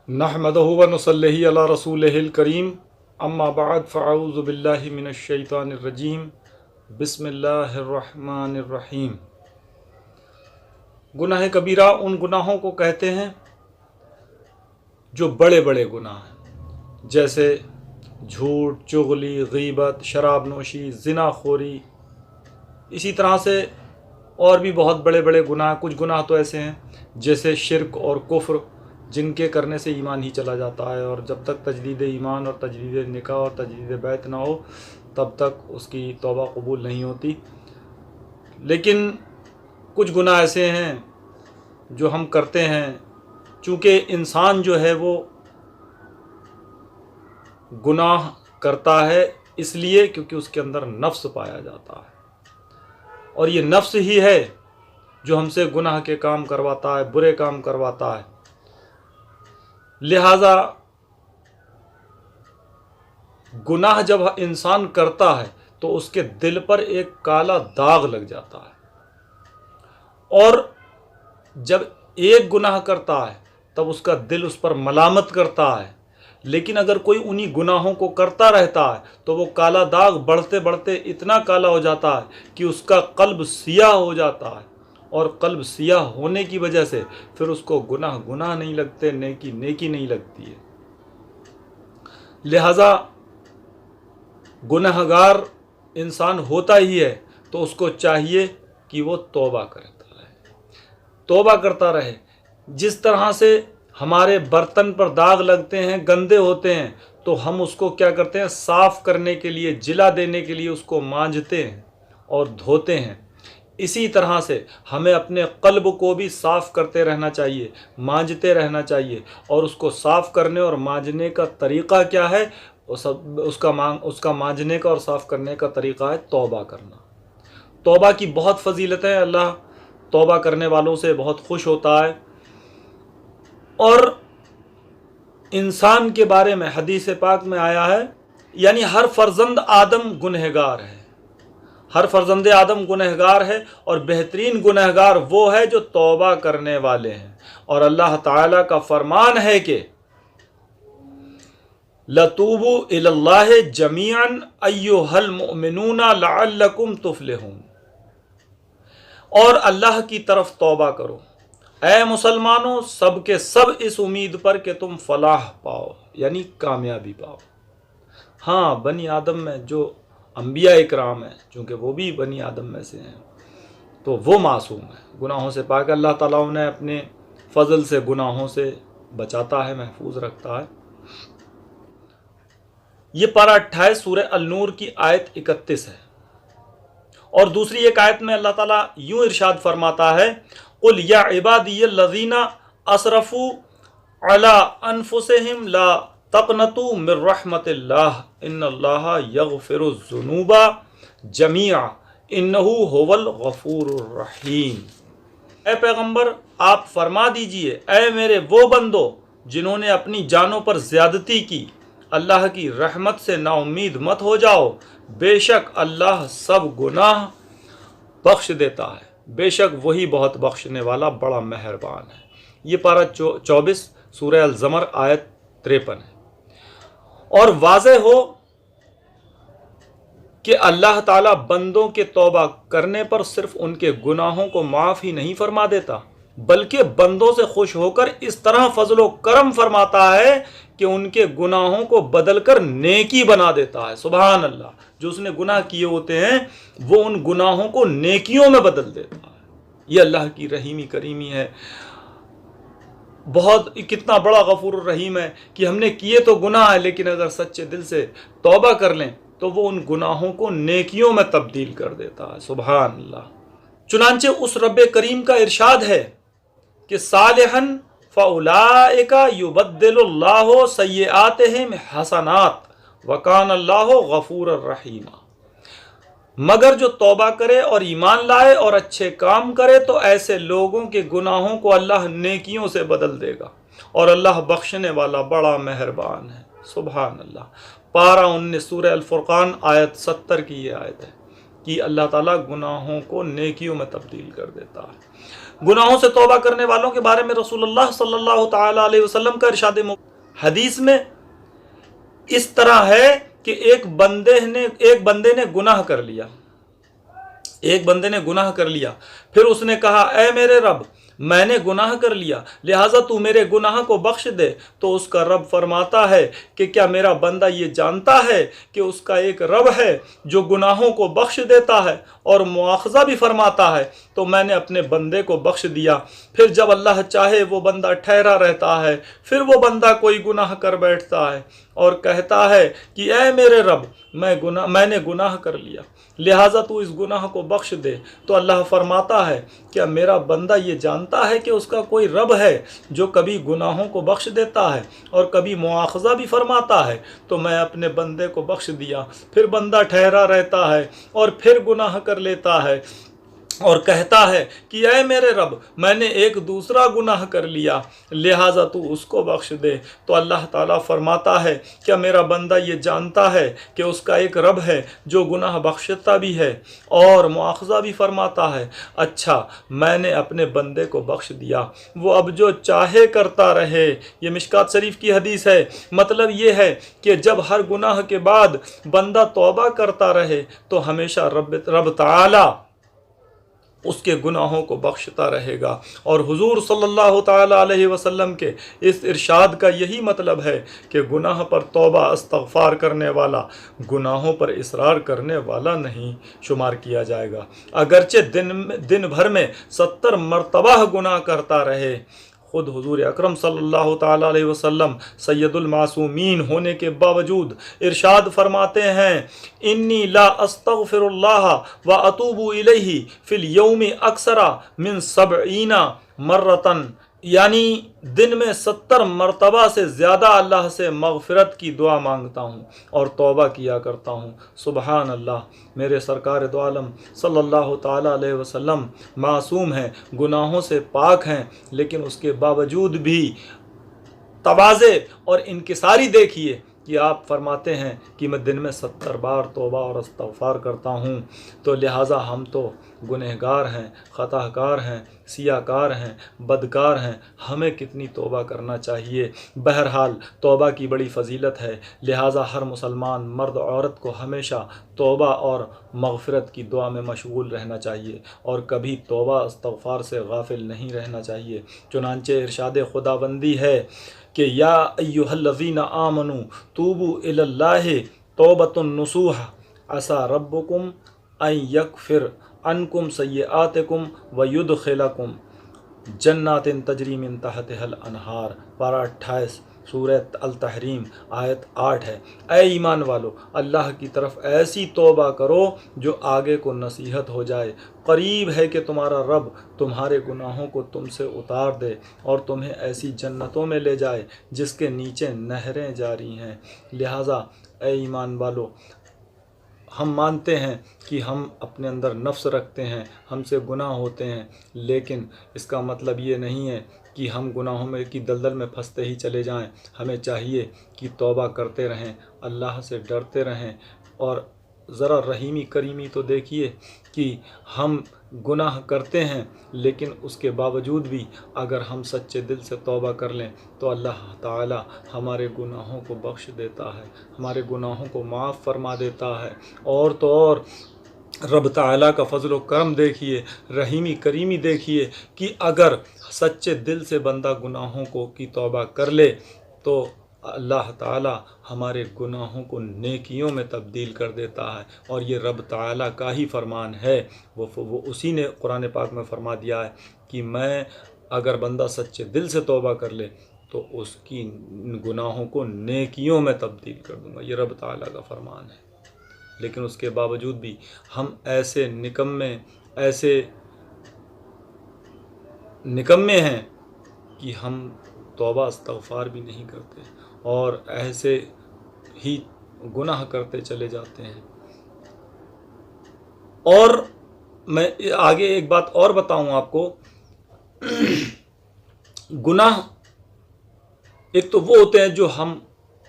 नहमदहु व नुसल्लिहि अला रसूलिहिल करीम अम्मा बाद फ़अऊज़ु बिल्लाहि मिनश शैतानिर रजीम बिस्मिल्लाहिर रहमानिर रहीम। गुनाह कबीरा उन गुनाहों को कहते हैं जो बड़े बड़े गुनाह हैं, जैसे झूठ, चुगली, गीबत, शराब नोशी, ज़िनाखोरी। इसी तरह से और भी बहुत बड़े बड़े गुनाह। कुछ गुनाह तो ऐसे हैं जैसे शिर्क और कुफ्र, जिनके करने से ईमान ही चला जाता है, और जब तक तजदीद ईमान और तजदीद निकाह और तजदीद बैत ना हो तब तक उसकी तौबा कबूल नहीं होती। लेकिन कुछ गुनाह ऐसे हैं जो हम करते हैं, चूँकि इंसान जो है वो गुनाह करता है इसलिए क्योंकि उसके अंदर नफ्स पाया जाता है, और ये नफ्स ही है जो हमसे गुनाह के काम करवाता है, बुरे काम करवाता है। लिहाजा गुनाह जब इंसान करता है तो उसके दिल पर एक काला दाग लग जाता है, और जब एक गुनाह करता है तब उसका दिल उस पर मलामत करता है। लेकिन अगर कोई उन्हीं गुनाहों को करता रहता है तो वो काला दाग बढ़ते बढ़ते इतना काला हो जाता है कि उसका कल्ब सियाह हो जाता है, और कल्ब सियाह होने की वजह से फिर उसको गुनाह गुनाह नहीं लगते, नेकी नेकी नहीं लगती है। लिहाजा गुनाहगार इंसान होता ही है तो उसको चाहिए कि वो तौबा करता रहे। जिस तरह से हमारे बर्तन पर दाग लगते हैं, गंदे होते हैं, तो हम उसको क्या करते हैं, साफ़ करने के लिए, जिला देने के लिए उसको मांजते हैं और धोते हैं। इसी तरह से हमें अपने क़ल्ब को भी साफ़ करते रहना चाहिए, मांजते रहना चाहिए। और उसको साफ़ करने और मांजने का तरीक़ा क्या है, उसका मांजने का और साफ़ करने का तरीक़ा है तौबा करना। तौबा की बहुत फ़जीलत है, अल्लाह तौबा करने वालों से बहुत खुश होता है। और इंसान के बारे में हदीस पाक में आया है, यानी हर फर्जंद आदम गुनहगार है, हर फर्जंद आदम गुनहगार है, और बेहतरीन गुनहगार वो है जो तौबा करने वाले हैं। और अल्लाह ताला का फरमान है कि लतूबू इलल्लाहि जमीअन अय्युहल मुमिनूना लअल्लकुम तुफलिहून। और अल्लाह की तरफ तौबा करो ऐ मुसलमानों, सब के सब इस उम्मीद पर कि तुम फलाह पाओ, यानी कामयाबी पाओ। हाँ, बनी आदम में जो अंबिया इकराम है, चूँकि वो भी बनी आदम में से हैं, तो वो मासूम है, गुनाहों से पाक। अल्लाह ताला उन्हें अपने फजल से गुनाहों से बचाता है, महफूज रखता है। ये पारा 28 सूरह अल-नूर की आयत 31 है। और दूसरी एक आयत में अल्लाह ताला यूं इरशाद फरमाता है, कुल या इबादियल्लज़ीना असरफू अला अनफुसिहिम ला तक़नतू मिर रहमतिल्लाह इन्नल्लाहा यग़फिरुज़्ज़ुनूबा जमीआ इन्नहू हुवल गफ़ूरुर रहीम। ऐ पैगंबर, आप फरमा दीजिए, ऐ मेरे वो बंदो जिन्होंने अपनी जानों पर ज़्यादती की, अल्लाह की रहमत से नाउम्मीद मत हो जाओ। बेशक अल्लाह सब गुनाह बख्श देता है, बेशक वही बहुत बख्शने वाला बड़ा मेहरबान है। ये पारा 24 सूरह अल-ज़मर आयत 53 है। और वाज़ेह हो कि अल्लाह ताला बंदों के तौबा करने पर सिर्फ उनके गुनाहों को माफ़ ही नहीं फरमा देता, बल्कि बंदों से खुश होकर इस तरह फजलो करम फरमाता है कि उनके गुनाहों को बदलकर नेकी बना देता है। सुभान अल्लाह, जो उसने गुनाह किए होते हैं वो उन गुनाहों को नेकियों में बदल देता है। ये अल्लाह की रहीमी करीमी है। बहुत कितना बड़ा गफूर रहीम है कि हमने किए तो गुनाह है, लेकिन अगर सच्चे दिल से तौबा कर लें तो वो उन गुनाहों को नेकियों में तब्दील कर देता है। सुभान अल्लाह। चुनांचे उस रब्बे करीम का इरशाद है कि सालिहन फ़उलाइका युबद्दिलुल्लाहु सय्यिआतिहिम हसनात वकान अल्लाहु गफूरर रहीमा। मगर जो तौबा करे और ईमान लाए और अच्छे काम करे तो ऐसे लोगों के गुनाहों को अल्लाह नेकियों से बदल देगा, और अल्लाह बख्शने वाला बड़ा मेहरबान है। सुभान अल्लाह। पारा 19 सूरह अल-फुरक़ान आयत 70 की ये आयत है कि अल्लाह ताला गुनाहों को नेकियों में तब्दील कर देता है। गुनाहों से तौबा करने वालों के बारे में रसूलुल्लाह सल्लल्लाहु ताला अलैहि वसल्लम का इरशाद हदीस में इस तरह है कि एक बंदे ने गुनाह कर लिया, एक बंदे ने गुनाह कर लिया, फिर उसने कहा ऐ मेरे रब मैंने गुनाह कर लिया, लिहाजा तू मेरे गुनाह को बख्श दे। तो उसका रब फरमाता है कि क्या मेरा बंदा ये जानता है कि उसका एक रब है जो गुनाहों को बख्श देता है और मुआखज़ा भी फरमाता है। तो मैंने अपने बंदे को बख्श दिया। फिर जब अल्लाह चाहे वो बंदा ठहरा रहता है, फिर वो बंदा कोई गुनाह कर बैठता है और कहता है कि ऐ मेरे रब मैंने गुनाह कर लिया, लिहाजा तू इस गुनाह को बख्श दे। तो अल्लाह फरमाता है क्या मेरा बंदा ये जानता है कि उसका कोई रब है जो कभी गुनाहों को बख्श देता है और कभी मुआखज़ा भी फरमाता है। तो मैं अपने बंदे को बख्श दिया। फिर बंदा ठहरा रहता है और फिर गुनाह कर लेता है और कहता है कि ऐ मेरे रब मैंने एक दूसरा गुनाह कर लिया, लिहाजा तू उसको बख्श दे। तो अल्लाह ताला फरमाता है क्या मेरा बंदा ये जानता है कि उसका एक रब है जो गुनाह बख्शता भी है और मुआखज़ा भी फरमाता है। अच्छा मैंने अपने बंदे को बख्श दिया, वो अब जो चाहे करता रहे। ये मिशकात शरीफ की हदीस है। मतलब ये है कि जब हर गुनाह के बाद बंदा तौबा करता रहे तो हमेशा रब ताला उसके गुनाहों को बख्शता रहेगा। और हुजूर सल्लल्लाहु ताला अलैहि वसल्लम के इस इरशाद का यही मतलब है कि गुनाह पर तौबा इस्तग़फ़ार करने वाला गुनाहों पर इसरार करने वाला नहीं शुमार किया जाएगा। अगरचे दिन भर में 70 मरतबा गुनाह करता रहे। खुद हुजूर अकरम सल्लल्लाहु ताला अलैहि वसल्लम सैयदुल मासूमीन होने के बावजूद इरशाद फरमाते हैं इन्नी ला अस्तग़फ़िरुल्लाह व अतूबु इलैहि फिल यौमि अक्सरा मिन 70 मर्रतन, यानी दिन में 70 मरतबा से ज़्यादा अल्लाह से मग़फ़िरत की दुआ मांगता हूँ और तौबा किया करता हूँ। सुबहान अल्लाह, मेरे सरकार दो आलम सल्लल्लाहु ताला अलैहि वसल्लम मासूम हैं, गुनाहों से पाक हैं, लेकिन उसके बावजूद भी तवाज़े और इनकिसारी देखिए कि आप फरमाते हैं कि मैं दिन में 70 बार तौबा और इस्तग़फ़ार करता हूँ। तो लिहाजा हम तो गुनहगार हैं, ख़ताकार हैं, सियाकार हैं, बदकार हैं, हमें कितनी तौबा करना चाहिए। बहरहाल तौबा की बड़ी फ़जीलत है, लिहाजा हर मुसलमान मर्द औरत को हमेशा तौबा और मग़फ़िरत की दुआ में मशगूल रहना चाहिए और कभी तौबा इस्तग़फ़ार से गाफिल नहीं रहना चाहिए। चुनांचे इरशाद खुदाबंदी है कि या अय्युहल्लज़ीना आमनू तूबू इलल्लाहि तौबतुन नसूह असा रब्बुकुम अन यगफिर अनकुम सय्यआतिकुम व युदखिलकुम जन्नातिन तजरी मिन तहतिहल अनहार। पारा 28 सूरह अल तहरीम आयत 8 है। ऐ ईमान वालो, अल्लाह की तरफ ऐसी तौबा करो जो आगे को नसीहत हो जाए। करीब है कि तुम्हारा रब तुम्हारे गुनाहों को तुमसे उतार दे और तुम्हें ऐसी जन्नतों में ले जाए जिसके नीचे नहरें जारी हैं। लिहाजा ऐ ईमान वालो, हम मानते हैं कि हम अपने अंदर नफ्स रखते हैं, हमसे गुनाह होते हैं, लेकिन इसका मतलब ये नहीं है कि हम गुनाहों में की दलदल में फंसते ही चले जाएं। हमें चाहिए कि तौबा करते रहें, अल्लाह से डरते रहें। और ज़रा रहीमी करीमी तो देखिए कि हम गुनाह करते हैं, लेकिन उसके बावजूद भी अगर हम सच्चे दिल से तौबा कर लें तो अल्लाह ताला हमारे गुनाहों को बख्श देता है, हमारे गुनाहों को माफ़ फरमा देता है। और तो और रब ताला का फजल व करम देखिए, रहीमी करीमी देखिए कि अगर सच्चे दिल से बंदा गुनाहों को की तौबा कर ले तो अल्लाह ताला हमारे गुनाहों को नेकियों में तब्दील कर देता है। और ये रब ताला का ही फरमान है। वो उसी ने कुरान पाक में फरमा दिया है कि मैं अगर बंदा सच्चे दिल से तौबा कर ले तो उसकी गुनाहों को नेकियों में तब्दील कर दूंगा। ये रब ताला का फरमान है। लेकिन उसके बावजूद भी हम ऐसे निकम्मे हैं कि हम तौबा इस्तग़फ़ार भी नहीं करते और ऐसे ही गुनाह करते चले जाते हैं। और मैं आगे एक बात और बताऊं आपको, गुनाह एक तो वो होते हैं जो हम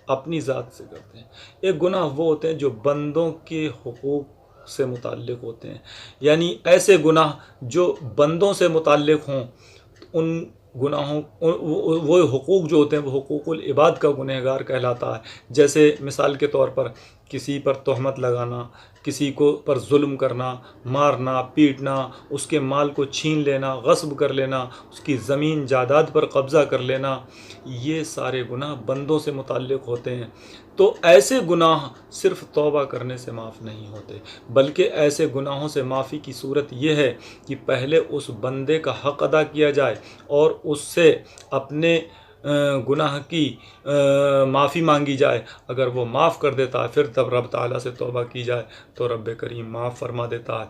अपनी ज़ात से करते हैं, एक गुनाह वो होते हैं जो बंदों के हुकूक سے متعلق ہوتے ہیں، یعنی ایسے گناہ جو بندوں سے متعلق ہوں، ان گناہوں وہ حقوق جو ہوتے ہیں وہ حقوق العباد کا گنہگار کہلاتا ہے. جیسے مثال کے طور پر کسی پر تہمت لگانا، کسی کو پر ظلم کرنا، مارنا، پیٹنا، اس کے مال کو چھین لینا، غصب کر لینا، اس کی زمین جائیداد پر قبضہ کر لینا، یہ سارے گناہ بندوں سے متعلق ہوتے ہیں. تو ایسے گناہ صرف توبہ کرنے سے معاف نہیں ہوتے، بلکہ ایسے گناہوں سے معافی کی صورت یہ ہے کہ پہلے اس بندے کا حق ادا کیا جائے اور اس سے اپنے گناہ کی معافی مانگی جائے. اگر وہ معاف کر دیتا ہے پھر تب رب تعالیٰ سے توبہ کی جائے تو رب کریم معاف فرما دیتا ہے.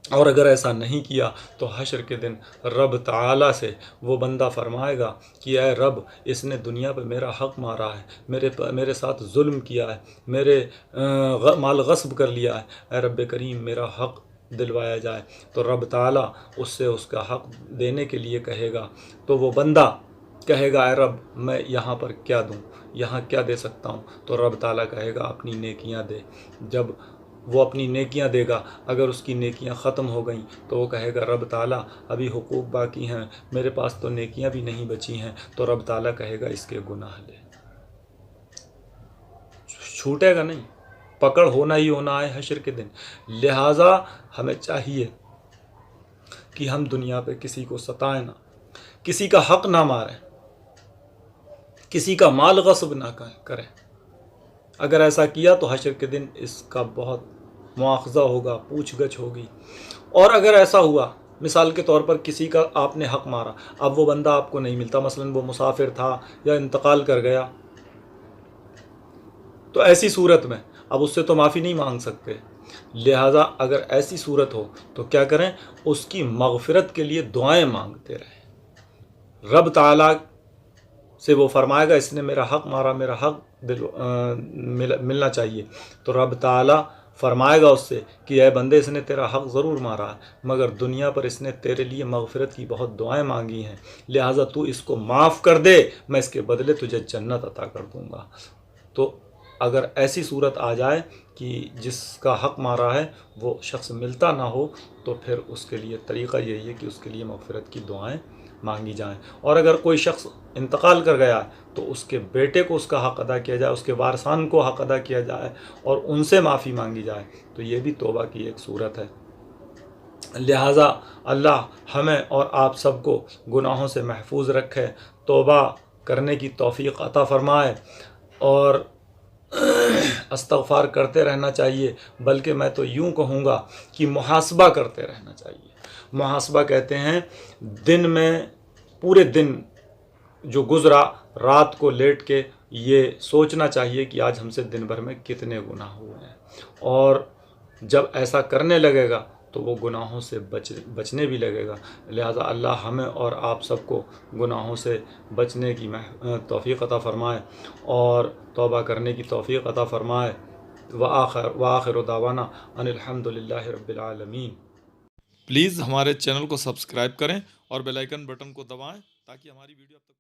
اور اگر ایسا نہیں کیا تو حشر کے دن رب تعالیٰ سے وہ بندہ فرمائے گا کہ اے رب، اس نے دنیا پہ میرا حق مارا ہے، میرے ساتھ ظلم کیا ہے، میرے مال غصب کر لیا ہے، اے رب کریم میرا حق دلوایا جائے. تو رب تعالیٰ اس سے اس کا حق دینے کے لیے کہے گا. تو وہ بندہ کہے گا اے رب میں یہاں پر کیا دوں، یہاں کیا دے سکتا ہوں؟ تو رب تعالیٰ کہے گا اپنی نیکیاں دے. جب وہ اپنی نیکیاں دے گا، اگر اس کی نیکیاں ختم ہو گئیں تو وہ کہے گا رب تعالیٰ ابھی حقوق باقی ہیں، میرے پاس تو نیکیاں بھی نہیں بچی ہیں. تو رب تعالیٰ کہے گا اس کے گناہ لے. چھوٹے گا نہیں، پکڑ ہونا ہی ہونا ہے حشر کے دن. لہٰذا ہمیں چاہیے کہ ہم دنیا پہ کسی کو ستائیں نہ، کسی کا حق نہ ماریں، کسی کا مال غصب نہ کریں. اگر ایسا کیا تو حشر کے دن اس کا بہت مواخذہ ہوگا، پوچھ گچھ ہوگی. اور اگر ایسا ہوا، مثال کے طور پر کسی کا آپ نے حق مارا، اب وہ بندہ آپ کو نہیں ملتا، مثلا وہ مسافر تھا یا انتقال کر گیا، تو ایسی صورت میں اب اس سے تو معافی نہیں مانگ سکتے. لہٰذا اگر ایسی صورت ہو تو کیا کریں؟ اس کی مغفرت کے لیے دعائیں مانگتے رہیں. رب تعالیٰ سے وہ فرمائے گا اس نے میرا حق مارا، میرا حق ملنا چاہیے. تو رب تعالیٰ فرمائے گا اس سے کہ اے بندے، اس نے تیرا حق ضرور مارا ہے، مگر دنیا پر اس نے تیرے لیے مغفرت کی بہت دعائیں مانگی ہیں، لہٰذا تو اس کو معاف کر دے، میں اس کے بدلے تجھے جنت عطا کر دوں گا. تو اگر ایسی صورت آ جائے کہ جس کا حق مارا ہے وہ شخص ملتا نہ ہو تو پھر اس کے لیے طریقہ یہی ہے کہ اس کے لیے مغفرت کی دعائیں مانگی جائیں. اور اگر کوئی شخص انتقال کر گیا تو اس کے بیٹے کو اس کا حق ادا کیا جائے، اس کے وارثان کو حق ادا کیا جائے اور ان سے معافی مانگی جائے. تو یہ بھی توبہ کی ایک صورت ہے. لہٰذا اللہ ہمیں اور آپ سب کو گناہوں سے محفوظ رکھے، توبہ کرنے کی توفیق عطا فرمائے اور استغفار کرتے رہنا چاہیے. بلکہ میں تو یوں کہوں گا کہ محاسبہ کرتے رہنا چاہیے. محاسبہ کہتے ہیں دن میں پورے دن جو گزرا، رات کو لیٹ کے یہ سوچنا چاہیے کہ آج ہم سے دن بھر میں کتنے گناہ ہوئے ہیں. اور جب ایسا کرنے لگے گا تو وہ گناہوں سے بچنے بھی لگے گا. لہٰذا اللہ ہمیں اور آپ سب کو گناہوں سے بچنے کی توفیق عطا فرمائے اور توبہ کرنے کی توفیق عطا فرمائے. وآخر دعوانا ان الحمد للہ رب العالمین. پلیز ہمارے چینل کو سبسکرائب کریں اور بیل آئیکن بٹن کو دبائیں تاکہ ہماری ویڈیو اب تک